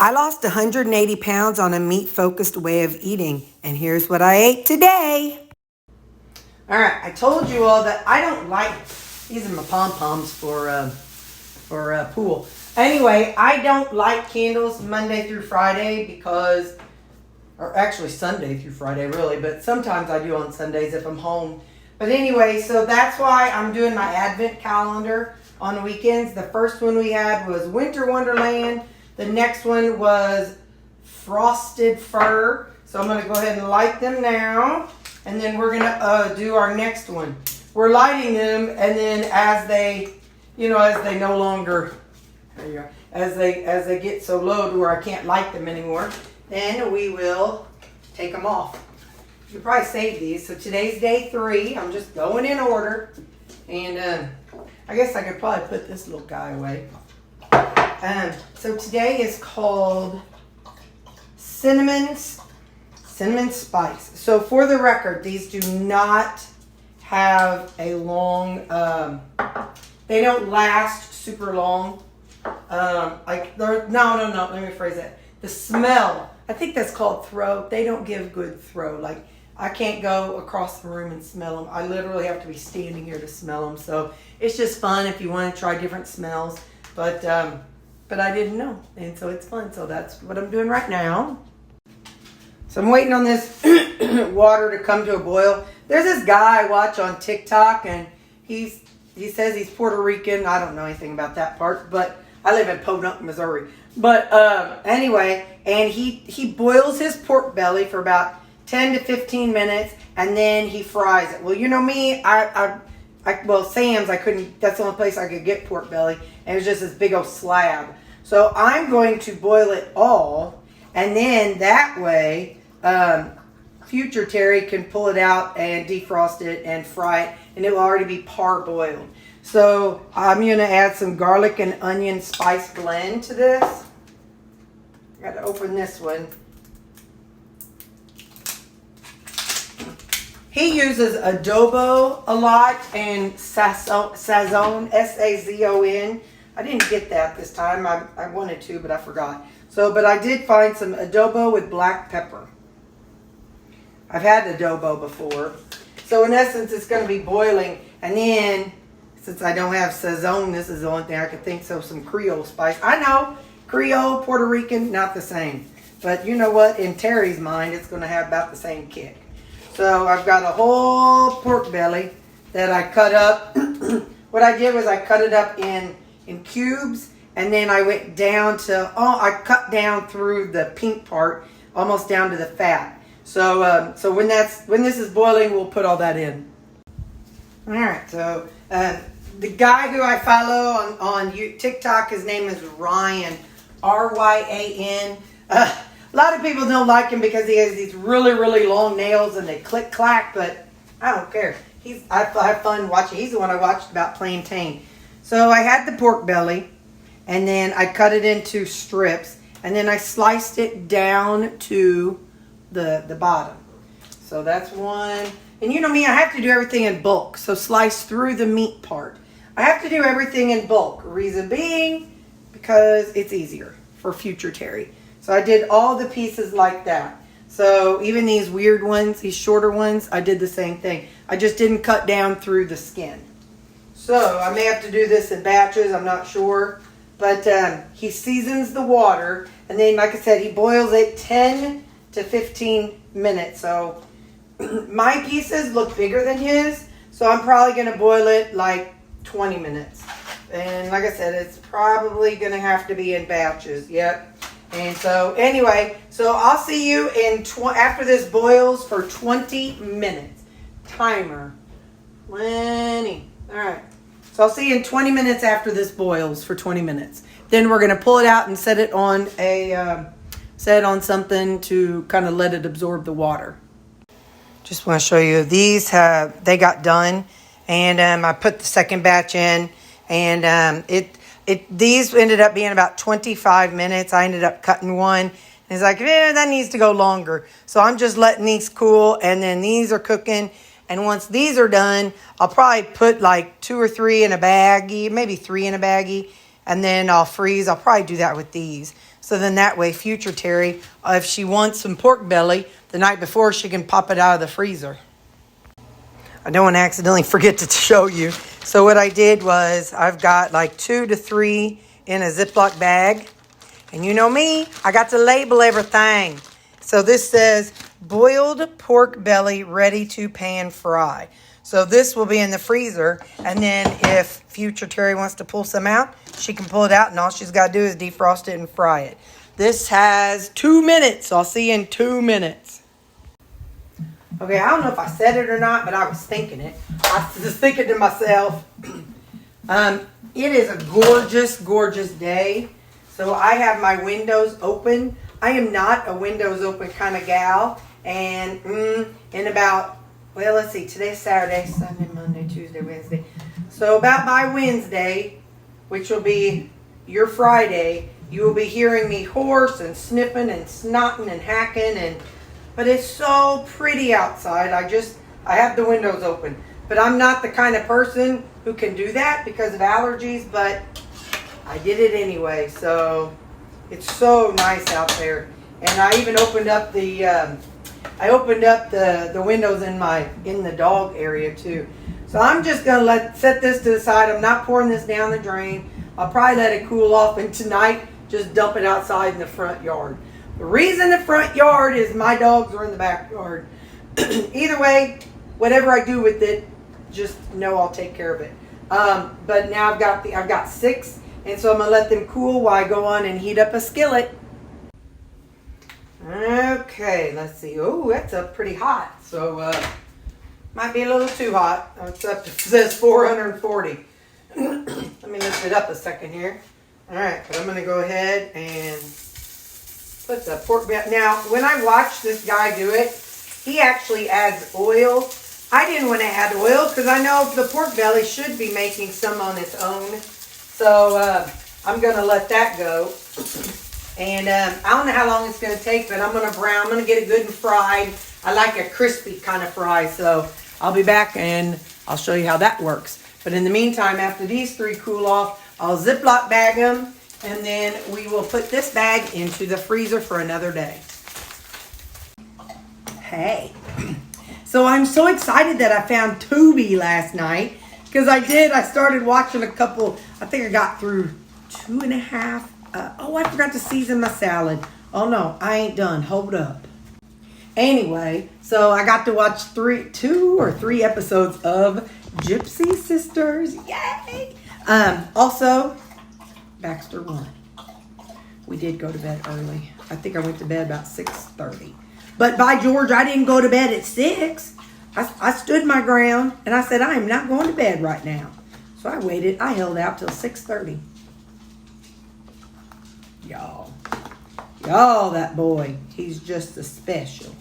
I lost 180 pounds on a meat-focused way of eating, and here's what I ate today. All right, I told you all that I don't like, these are my pom-poms for pool. Anyway, I don't light candles Monday through Friday because, or actually Sunday through Friday really, but sometimes I do on Sundays if I'm home. But anyway, so that's why I'm doing my Advent calendar on the weekends. The first one we had was Winter Wonderland. The next one was Frosted Fur. So I'm going to go ahead and light them now. And then we're going to do our next one. We're lighting them, and then as they, as they no longer, there you go, as they get so low to where I can't light them anymore, then we will take them off. You can probably save these. So today's day 3. I'm just going in order. And I guess I could probably put this little guy away. So today is called cinnamon spice. So for the record, these do not have a long, they don't last super long. No, let me phrase that. The smell, I think that's called throw. They don't give good throw. Like, I can't go across the room and smell them. I literally have to be standing here to smell them. So it's just fun if you want to try different smells. But I didn't know, and so it's fun. So that's what I'm doing right now. So I'm waiting on this water to come to a boil. There's this guy I watch on TikTok, and he says he's Puerto Rican. I don't know anything about that part, but I live in Podunk, Missouri. But anyway, and he boils his pork belly for about 10 to 15 minutes, and then he fries it. Well, you know me, Sam's, I couldn't, that's the only place I could get pork belly, and it was just this big old slab. So I'm going to boil it all, and then that way, future Terri can pull it out and defrost it and fry it, and it will already be parboiled. So I'm going to add some garlic and onion spice blend to this. I got to open this one. He uses adobo a lot and sazon, S-A-Z-O-N. I didn't get that this time. I wanted to, but I forgot. But I did find some adobo with black pepper. I've had adobo before. So in essence, it's going to be boiling. And then, since I don't have sazon, this is the only thing I could think of, some Creole spice. I know, Creole, Puerto Rican, not the same. But you know what? In Terry's mind, it's going to have about the same kick. So I've got a whole pork belly that I cut up. What I did was I cut it up in cubes, and then I went down to, I cut down through the pink part, almost down to the fat. So when this is boiling, we'll put all that in. All right, so the guy who I follow on TikTok, his name is Ryan, R-Y-A-N. A lot of people don't like him because he has these really, really long nails and they click-clack, but I don't care. I have fun watching. He's the one I watched about plantain. So I had the pork belly, and then I cut it into strips, and then I sliced it down to the bottom. So that's one. And you know me, I have to do everything in bulk. So slice through the meat part. I have to do everything in bulk. Reason being, because it's easier for future Terri. So I did all the pieces like that. So even these weird ones, these shorter ones, I did the same thing. I just didn't cut down through the skin. So I may have to do this in batches, I'm not sure. But he seasons the water, and then, like I said, he boils it 10 to 15 minutes. So my pieces look bigger than his, so I'm probably going to boil it like 20 minutes. And like I said, it's probably going to have to be in batches. Yep. And so anyway, so I'll see you in after this boils for 20 minutes. Timer 20. All right. So I'll see you in 20 minutes after this boils for 20 minutes. Then we're going to pull it out and set it on something to kind of let it absorb the water. Just want to show you these they got done, and I put the second batch in, and these ended up being about 25 minutes. I ended up cutting one, and it's like, that needs to go longer. So I'm just letting these cool, and then these are cooking. And once these are done, I'll probably put like 2 or 3 in a baggie, maybe 3 in a baggie, and then I'll freeze. I'll probably do that with these. So then that way, future Terri, if she wants some pork belly the night before, she can pop it out of the freezer. I don't want to accidentally forget to show you. So what I did was I've got like 2 to 3 in a Ziploc bag. And you know me, I got to label everything. So this says boiled pork belly ready to pan fry. So this will be in the freezer. And then if future Terri wants to pull some out, she can pull it out and all she's got to do is defrost it and fry it. This has 2 minutes. I'll see you in 2 minutes. Okay, I don't know if I said it or not, but I was thinking it. I was just thinking to myself, it is a gorgeous, gorgeous day. So I have my windows open. I am not a windows open kind of gal. And in about, well, let's see, today's Saturday, Sunday, Monday, Tuesday, Wednesday. So about by Wednesday, which will be your Friday, you will be hearing me hoarse and sniffing and snotting and hacking. But it's so pretty outside. I have the windows open. But I'm not the kind of person who can do that because of allergies, but I did it anyway. So it's so nice out there. And I even opened up the windows in the dog area too. So I'm just gonna set this to the side. I'm not pouring this down the drain. I'll probably let it cool off, and tonight just dump it outside in the front yard. The reason the front yard is my dogs are in the backyard. Either way, whatever I do with it, just know I'll take care of it. But now I've got 6, and so I'm gonna let them cool while I go on and heat up a skillet. Okay, let's see. Oh, that's up pretty hot. So might be a little too hot. It's up to, it says 440. Let me lift it up a second here. All right, but I'm gonna go ahead and put the pork belly. Now, when I watched this guy do it, he actually adds oil. I didn't want to add oil because I know the pork belly should be making some on its own. So I'm going to let that go. And I don't know how long it's going to take, but I'm going to brown. I'm going to get it good and fried. I like a crispy kind of fry. So I'll be back and I'll show you how that works. But in the meantime, after these 3 cool off, I'll Ziploc bag them. And then we will put this bag into the freezer for another day. Hey. So I'm so excited that I found Tubi last night. Because I started watching a couple. I think I got through 2.5. I forgot to season my salad. Oh no, I ain't done. Hold up. Anyway, so I got to watch 2 or 3 episodes of Gypsy Sisters. Yay! Also, Baxter won. We did go to bed early. I think I went to bed about 6:30. But by George, I didn't go to bed at 6. I stood my ground and I said, I am not going to bed right now. So I waited. I held out till 6:30. Y'all, that boy, he's just a special.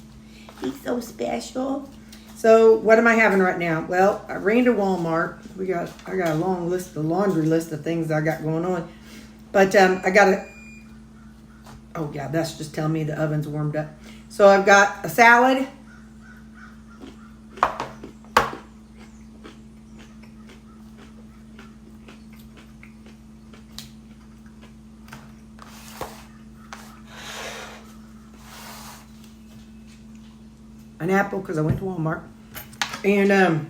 He's so special. So what am I having right now? Well, I ran to Walmart. I got a long list, a laundry list of things I got going on. But oh yeah, that's just telling me the oven's warmed up. So I've got a salad. An apple, because I went to Walmart. And well,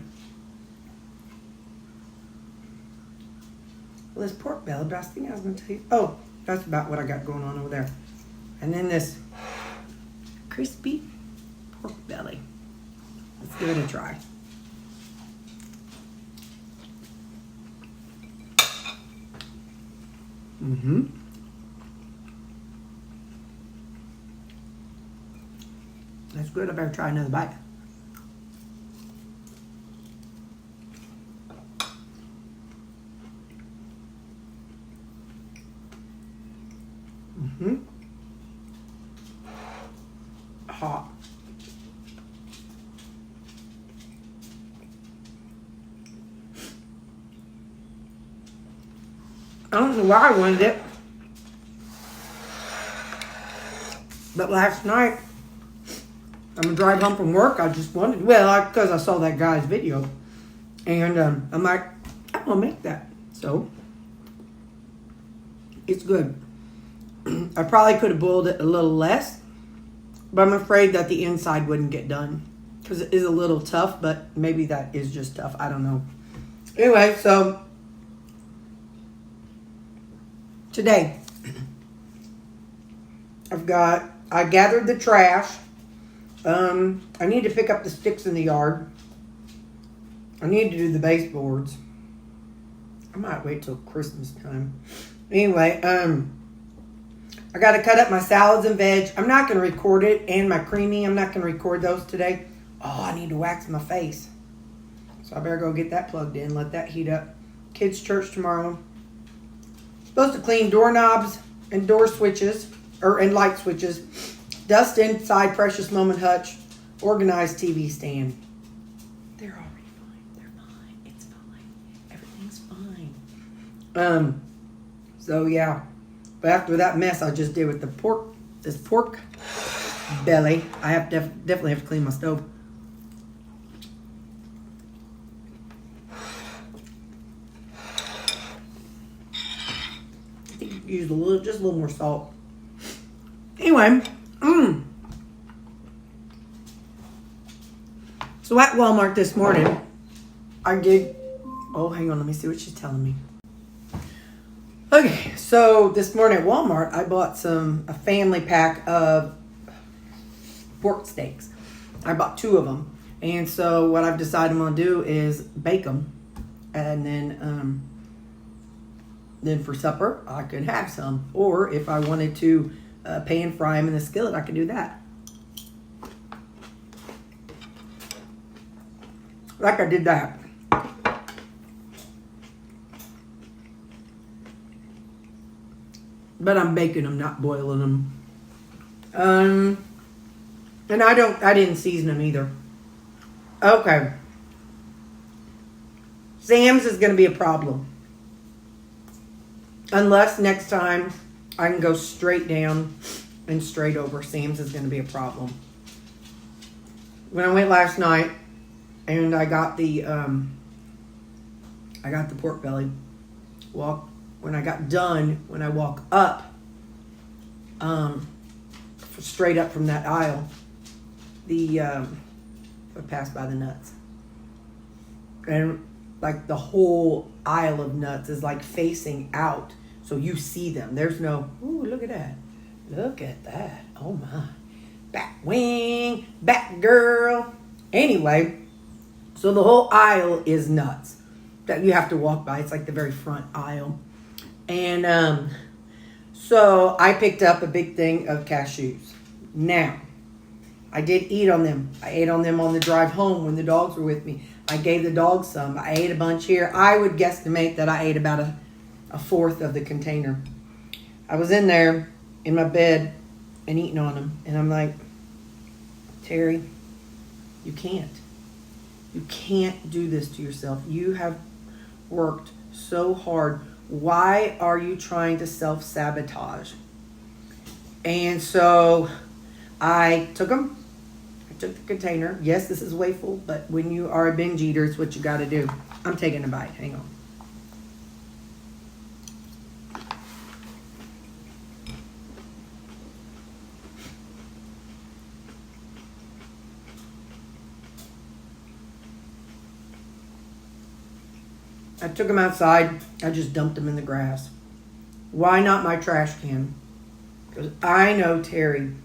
this pork belly, but I think I was going to tell you. Oh, that's about what I got going on over there. And then this crispy pork belly. Let's give it a try. That's good. I better try another bite. Hot. I don't know why I wanted it, but last night, I'm gonna drive home from work. I just wanted, because I saw that guy's video, and I'm like, I'm gonna make that. So it's good. I probably could have boiled it a little less, but I'm afraid that the inside wouldn't get done because it is a little tough, but maybe that is just tough. I don't know. Anyway, so today I gathered the trash. I need to pick up the sticks in the yard. I need to do the baseboards. I might wait till Christmas time. Anyway, I got to cut up my salads and veg. I'm not going to record it, and my creamy. I'm not going to record those today. Oh, I need to wax my face. So I better go get that plugged in, let that heat up. Kids' church tomorrow. Supposed to clean doorknobs and door switches, and light switches. Dust inside precious moment hutch. Organize TV stand. They're already fine. They're fine. It's fine. Everything's fine. So yeah. But after that mess I just did with the pork, this pork belly, I have definitely have to clean my stove. I think you use just a little more salt. Anyway, so at Walmart this morning, I did. Oh, hang on, let me see what she's telling me. Okay, so this morning at Walmart, I bought a family pack of pork steaks. I bought 2 of them. And so what I've decided I'm going to do is bake them. And then for supper, I could have some. Or if I wanted to pan fry them in the skillet, I could do that. Like I did that. But I'm baking them, not boiling them. And I didn't season them either. Okay. Sam's is going to be a problem. Unless next time I can go straight down and straight over. Sam's is going to be a problem. When I went last night and I got the pork belly, when I got done, when I walk up, straight up from that aisle, I passed by the nuts. And like the whole aisle of nuts is like facing out. So you see them. There's no, ooh, look at that. Look at that. Oh my. Back wing, back girl. Anyway, so the whole aisle is nuts that you have to walk by. It's like the very front aisle. And so I picked up a big thing of cashews. Now, I did eat on them. I ate on them on the drive home when the dogs were with me. I gave the dogs some. I ate a bunch here. I would guesstimate that I ate about a fourth of the container. I was in there in my bed and eating on them. And I'm like, Terri, you can't. You can't do this to yourself. You have worked so hard. Why are you trying to self-sabotage? And so I took them. I took the container. Yes, this is way full, but when you are a binge eater, it's what you got to do. I'm taking a bite. Hang on. I took them outside. I just dumped them in the grass. Why not my trash can? Because I know Terri.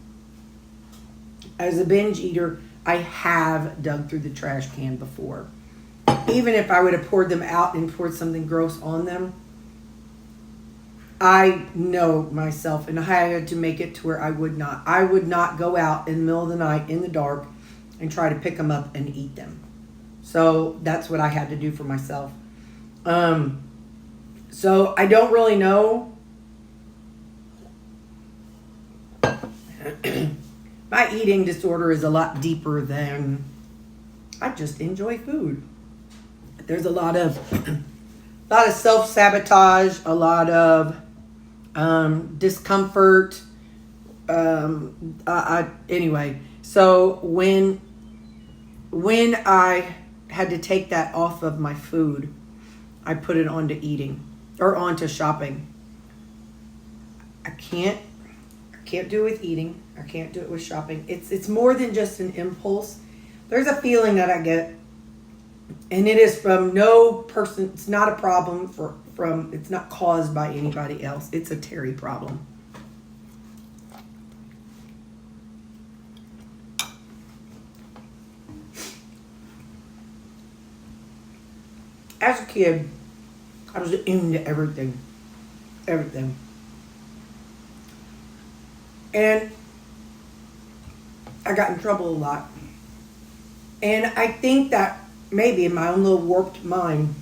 As a binge eater, I have dug through the trash can before. Even if I would have poured them out and poured something gross on them, I know myself, and I had to make it to where I would not. I would not go out in the middle of the night in the dark and try to pick them up and eat them. So that's what I had to do for myself. So I don't really know. My eating disorder is a lot deeper than I just enjoy food. There's a lot of self-sabotage, a lot of discomfort. Anyway, so when I had to take that off of my food, I put it onto eating or onto shopping. I can't can't do it with eating. I can't do it with shopping. It's more than just an impulse. There's a feeling that I get, and it is from no person. It's not a problem from. It's not caused by anybody else. It's a Terri problem. As a kid, I was into everything. And I got in trouble a lot. And I think that maybe in my own little warped mind,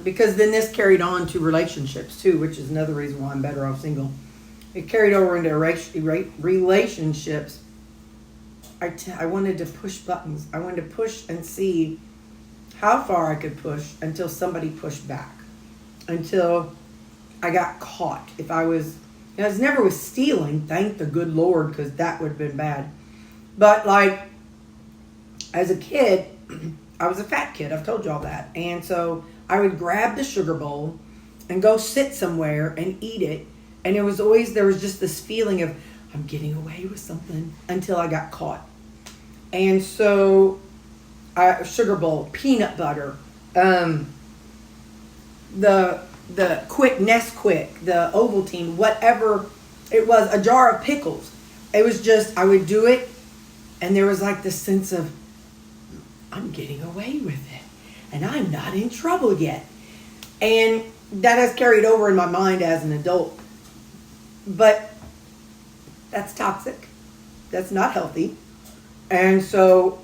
because then this carried on to relationships too, which is another reason why I'm better off single. It carried over into relationships. I wanted to push buttons. I wanted to push and see how far I could push until somebody pushed back. Until I got caught. If I was, I was never with stealing, thank the good Lord, because that would have been bad. But like, as a kid, I was a fat kid. I've told you all that. And so I would grab the sugar bowl and go sit somewhere and eat it. And there was just this feeling of, I'm getting away with something, until I got caught. And so, sugar bowl, peanut butter, the quick Nesquik, the Ovaltine, whatever it was, a jar of pickles. It was just, I would do it, and there was like this sense of, I'm getting away with it, and I'm not in trouble yet. And that has carried over in my mind as an adult. But that's toxic. That's not healthy. And so,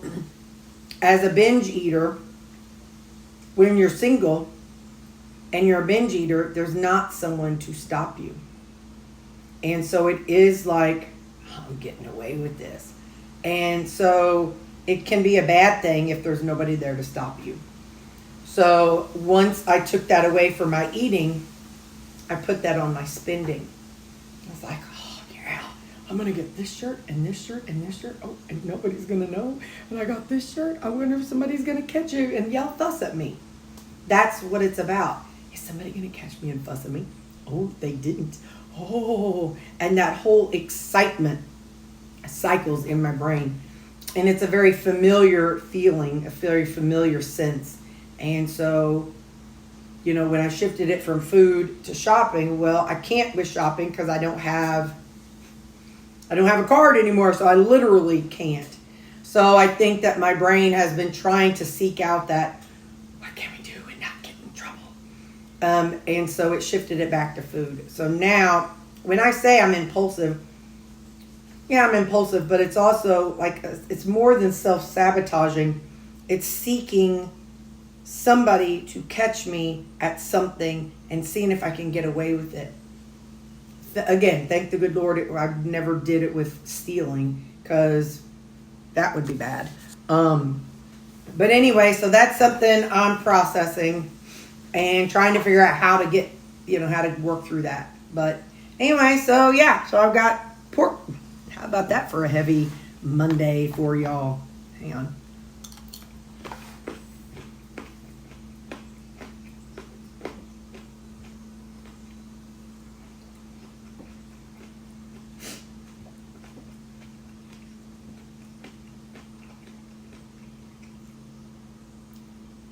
as a binge eater, when you're single and you're a binge eater, there's not someone to stop you. And so it is like, I'm getting away with this. And so it can be a bad thing if there's nobody there to stop you. So once I took that away from my eating, I put that on my spending. I was like, oh yeah, I'm going to get this shirt and this shirt and this shirt. Oh, and nobody's going to know. And I got this shirt. I wonder if somebody's going to catch you and yell fuss at me. That's what it's about. Is somebody going to catch me and fuss at me? Oh, they didn't. Oh, and that whole excitement cycles in my brain. And it's a very familiar feeling, a very familiar sense. And so, you know, when I shifted it from food to shopping, well, I can't with shopping because I don't have a card anymore, so I literally can't. So I think that my brain has been trying to seek out that, what can we do and not get in trouble? And so it shifted it back to food. So now, when I say I'm impulsive, yeah, I'm impulsive, but it's also like, it's more than self-sabotaging. It's seeking somebody to catch me at something and seeing if I can get away with it. Again, thank the good Lord, I never did it with stealing, because that would be bad. But anyway, so that's something I'm processing and trying to figure out how to get, how to work through that. But anyway, so yeah, so I've got pork. How about that for a heavy Monday for y'all? Hang on.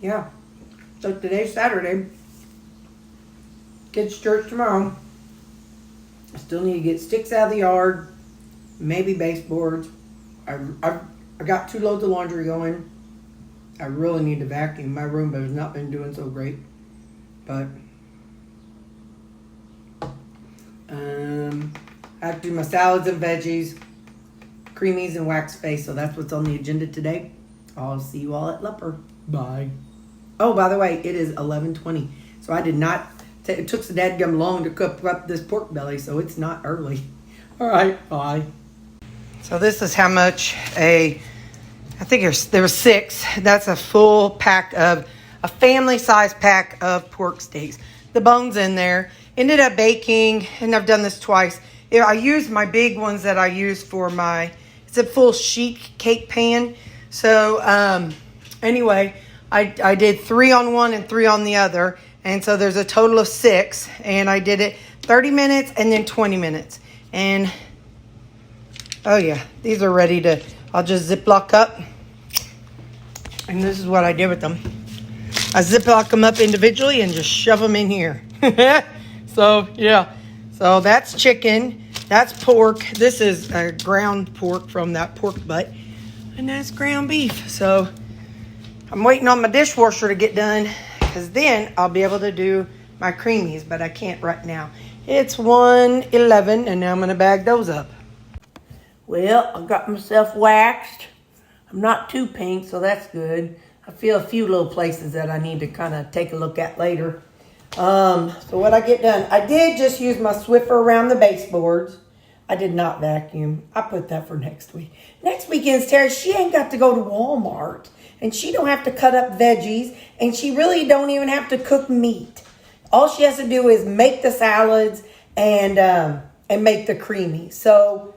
Yeah. So today's Saturday. Kids' church tomorrow. I still need to get sticks out of the yard. Maybe baseboards. I got 2 loads of laundry going. I really need to vacuum. My room has not been doing so great. But I have to do my salads and veggies, creamies and wax face. So that's what's on the agenda today. I'll see you all at Leper. Bye. Oh, by the way, it is 11:20. So I did not, it took the dadgum long to cook up this pork belly, so it's not early. All right, bye. So this is how much I think there was 6. That's a full pack of, a family-size pack of pork steaks. The bone's in there. Ended up baking, and I've done this twice. I used my big ones that I use for it's a full sheet cake pan. So anyway, I did 3 on one and 3 on the other. And so there's a total of 6. And I did it 30 minutes and then 20 minutes. And, oh yeah, these are ready to, I'll just Ziploc up. And this is what I did with them. I Ziploc them up individually and just shove them in here. So, yeah. So that's chicken. That's pork. This is ground pork from that pork butt. And that's ground beef. So I'm waiting on my dishwasher to get done, because then I'll be able to do my creamies, but I can't right now. It's 1:11, and now I'm going to bag those up. Well, I got myself waxed. I'm not too pink, so that's good. I feel a few little places that I need to kind of take a look at later. So what I get done, I did just use my Swiffer around the baseboards. I did not vacuum. I put that for next week. Next weekend's Terri, she ain't got to go to Walmart, and she don't have to cut up veggies, and she really don't even have to cook meat. All she has to do is make the salads and make the creamy. So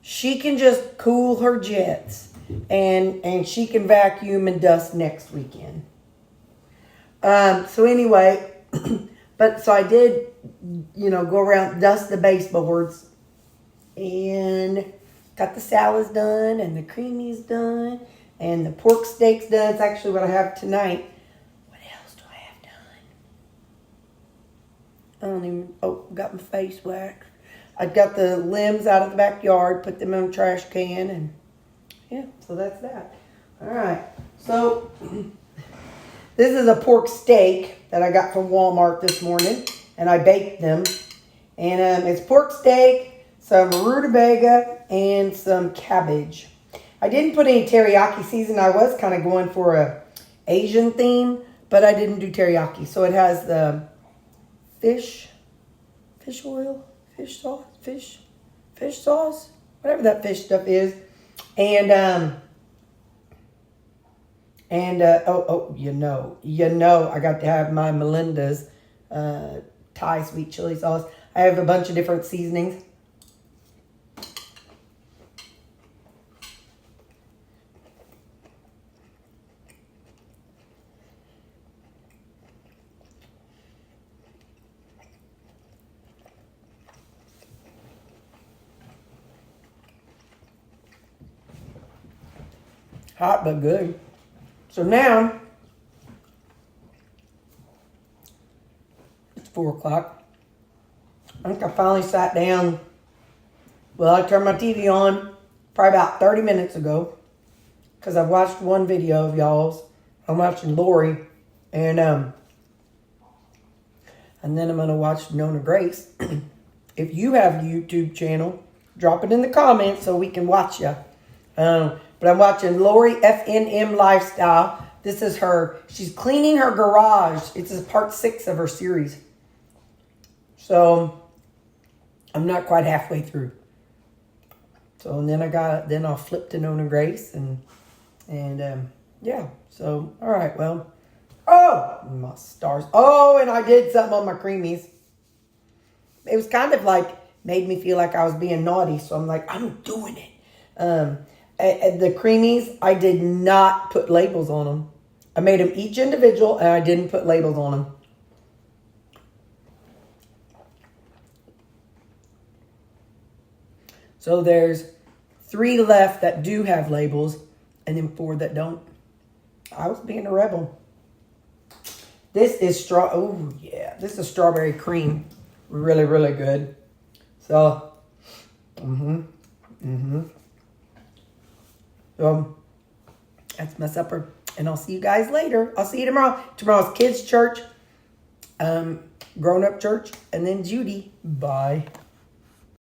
she can just cool her jets, and she can vacuum and dust next weekend. So anyway, so I did, go around, dust the baseboards, and got the salads done, and the creamies done, and the pork steaks done. It's actually what I have tonight. What else do I have done? Got my face waxed. I got the limbs out of the backyard, put them in a trash can, and yeah, so that's that. All right, so this is a pork steak that I got from Walmart this morning, and I baked them. And it's pork steak, some rutabaga, and some cabbage. I didn't put any teriyaki season. I was kind of going for a Asian theme, but I didn't do teriyaki. So it has the fish oil, fish sauce, whatever that fish stuff is. And I got to have my Melinda's Thai sweet chili sauce. I have a bunch of different seasonings. Hot but good. So now, it's 4 o'clock. I think I finally sat down. Well, I turned my TV on probably about 30 minutes ago, because I watched one video of y'all's. I'm watching Lori, and then I'm going to watch Nona Grace. If you have a YouTube channel, drop it in the comments so we can watch you. But I'm watching Lori FNM Lifestyle. This is her. She's cleaning her garage. It's part 6 of her series. So I'm not quite halfway through. So and then I'll flip to Nona Grace and yeah. So all right. Well, oh my stars. Oh, and I did something on my creamies. It was kind of like made me feel like I was being naughty. So I'm like, I'm doing it. The creamies, I did not put labels on them. I made them each individual, and I didn't put labels on them. So there's 3 left that do have labels, and then 4 that don't. I was being a rebel. This is this is strawberry cream. Really, really good. So, So that's my supper, and I'll see you guys later. I'll see you tomorrow. Tomorrow's kids' church, grown-up church, and then Judy. Bye.